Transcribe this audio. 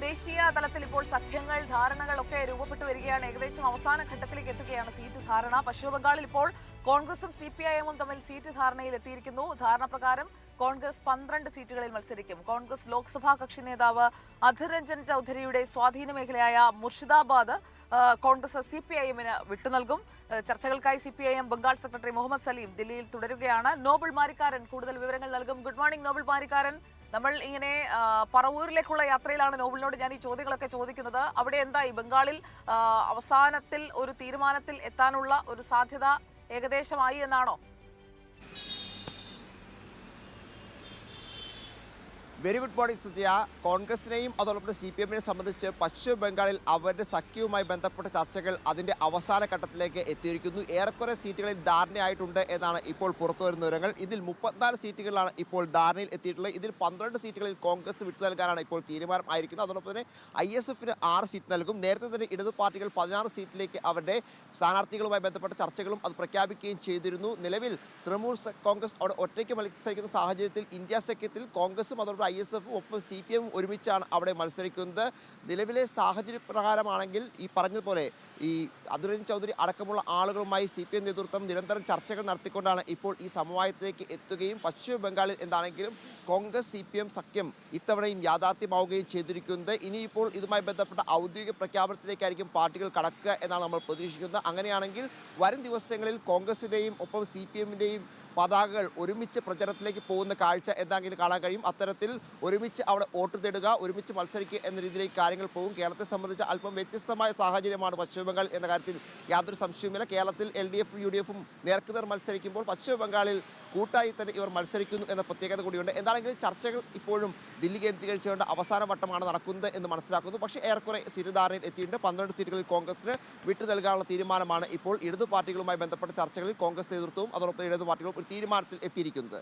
ദേശീയ തലത്തിൽ ഇപ്പോൾ സഖ്യങ്ങൾ ധാരണകളൊക്കെ രൂപപ്പെട്ടു വരികയാണ്. ഏകദേശം അവസാന ഘട്ടത്തിലേക്ക് എത്തുകയാണ് സീറ്റ് ധാരണ. പശ്ചിമ ബംഗാളിൽ ഇപ്പോൾ കോൺഗ്രസും CPIM-ഉം തമ്മിൽ സീറ്റ് ധാരണയിൽ എത്തിയിരിക്കുന്നു. ധാരണ പ്രകാരം കോൺഗ്രസ് 12 സീറ്റുകളിൽ മത്സരിക്കും. കോൺഗ്രസ് ലോക്സഭാ കക്ഷി നേതാവ് അധിർ രഞ്ജൻ ചൌധരിയുടെ സ്വാധീന മേഖലയായ മുർഷിദാബാദ് കോൺഗ്രസ് CPIM-ന് വിട്ടുനൽകും. ചർച്ചകൾക്കായി CPIM ബംഗാൾ സെക്രട്ടറി മുഹമ്മദ് സലീം ദില്ലിയിൽ തുടരുകയാണ്. നോബിൾ മാരിക്കാരൻ കൂടുതൽ വിവരങ്ങൾ നൽകും. Good morning Noble Marikkaran. നമ്മൾ ഇങ്ങനെ പറവൂരിലേക്കുള്ള യാത്രയിലാണ് നോബിളിനോട് ഞാൻ ഈ ചോദ്യങ്ങളൊക്കെ ചോദിക്കുന്നത്. അവിടെ എന്തായി ബംഗാളിൽ അവസാനത്തിൽ ഒരു തീരുമാനത്തിൽ എത്താനുള്ള ഒരു സാധ്യത ഏകദേശമായി എന്നാണോ? Very good morning Sujaya. കോൺഗ്രസിനെയും അതോടൊപ്പം CPM-നെയും സംബന്ധിച്ച് പശ്ചിമ ബംഗാളിൽ അവരുടെ സഖ്യവുമായി ബന്ധപ്പെട്ട ചർച്ചകൾ അതിൻ്റെ അവസാന ഘട്ടത്തിലേക്ക് എത്തിയിരിക്കുന്നു. ഏറെക്കുറെ സീറ്റുകളിൽ ധാരണയായിട്ടുണ്ട് എന്നാണ് ഇപ്പോൾ പുറത്തുവരുന്ന വിവരങ്ങൾ. ഇതിൽ 34 സീറ്റുകളിലാണ് ഇപ്പോൾ ധാരണയിൽ എത്തിയിട്ടുള്ളത്. ഇതിൽ 12 സീറ്റുകളിൽ കോൺഗ്രസ് വിട്ടു നൽകാനാണ് ഇപ്പോൾ തീരുമാനം ആയിരിക്കുന്നത്. അതോടൊപ്പം തന്നെ ISF-ന് 6 സീറ്റ് നൽകും. നേരത്തെ തന്നെ ഇടതു പാർട്ടികൾ 16 സീറ്റിലേക്ക് അവരുടെ സ്ഥാനാർത്ഥികളുമായി ബന്ധപ്പെട്ട ചർച്ചകളും അത് പ്രഖ്യാപിക്കുകയും ചെയ്തിരുന്നു. നിലവിൽ തൃണമൂൽ കോൺഗ്രസ് അവിടെ ഒറ്റയ്ക്ക് മത്സരിക്കുന്ന സാഹചര്യത്തിൽ ഇന്ത്യ സഖ്യത്തിൽ കോൺഗ്രസും അതോടൊപ്പം ISF-ഉം ഒപ്പം CPM-ഉം ഒരുമിച്ചാണ് അവിടെ മത്സരിക്കുന്നത്. നിലവിലെ സാഹചര്യ പ്രകാരമാണെങ്കിൽ ഈ പറഞ്ഞതുപോലെ ഈ അധിർ രഞ്ജൻ ചൗധരി അടക്കമുള്ള ആളുകളുമായി CPM നേതൃത്വം നിരന്തരം ചർച്ചകൾ നടത്തിക്കൊണ്ടാണ് ഇപ്പോൾ ഈ സമവായത്തിലേക്ക് എത്തുകയും പശ്ചിമ ബംഗാളിൽ എന്താണെങ്കിലും കോൺഗ്രസ് CPM സഖ്യം ഇത്തവണയും യാഥാർത്ഥ്യമാവുകയും ചെയ്തിരിക്കുന്നത്. ഇനിയിപ്പോൾ ഇതുമായി ബന്ധപ്പെട്ട ഔദ്യോഗിക പ്രഖ്യാപനത്തിലേക്കായിരിക്കും പാർട്ടികൾ കടക്കുക എന്നാണ് നമ്മൾ പ്രതീക്ഷിക്കുന്നത്. അങ്ങനെയാണെങ്കിൽ വരും ദിവസങ്ങളിൽ കോൺഗ്രസിൻ്റെയും ഒപ്പം CPM-ൻ്റെയും പതാകകൾ ഒരുമിച്ച് പ്രചരണത്തിലേക്ക് പോകുന്ന കാഴ്ച എന്താണെങ്കിലും കാണാൻ കഴിയും. അത്തരത്തിൽ ഒരുമിച്ച് അവിടെ വോട്ട് തേടുക, ഒരുമിച്ച് മത്സരിക്കുക എന്ന രീതിയിലേക്ക് കാര്യങ്ങൾ പോകും. കേരളത്തെ സംബന്ധിച്ച് അല്പം വ്യത്യസ്തമായ സാഹചര്യമാണ് പശ്ചിമ ബംഗാൾ എന്ന കാര്യത്തിൽ യാതൊരു സംശയവുമില്ല. കേരളത്തിൽ LDF-ഉം UDF-ഉം നേർക്കുനേർ മത്സരിക്കുമ്പോൾ പശ്ചിമ ബംഗാളിൽ കൂട്ടായി തന്നെ ഇവർ മത്സരിക്കുന്നു എന്ന പ്രത്യേകത കൂടിയുണ്ട്. എന്താണെങ്കിലും ചർച്ചകൾ ഇപ്പോഴും ദില്ലി കേന്ദ്രീകരിച്ചുകൊണ്ട് അവസാന വട്ടമാണ് നടക്കുന്നത് എന്ന് മനസ്സിലാക്കുന്നു. പക്ഷേ ഏറെക്കുറെ സീറ്റ് ധാരണയിൽ എത്തിയിട്ടുണ്ട്. 12 സീറ്റുകളിൽ കോൺഗ്രസിന് വിട്ടു നൽകാനുള്ള തീരുമാനമാണ് ഇപ്പോൾ ഇടതു പാർട്ടികളുമായി ബന്ധപ്പെട്ട ചർച്ചകളിൽ കോൺഗ്രസ് നേതൃത്വവും അതോടൊപ്പം ഇടതു പാർട്ടികളും ഒരു തീരുമാനത്തിൽ എത്തിയിരിക്കുന്നത്.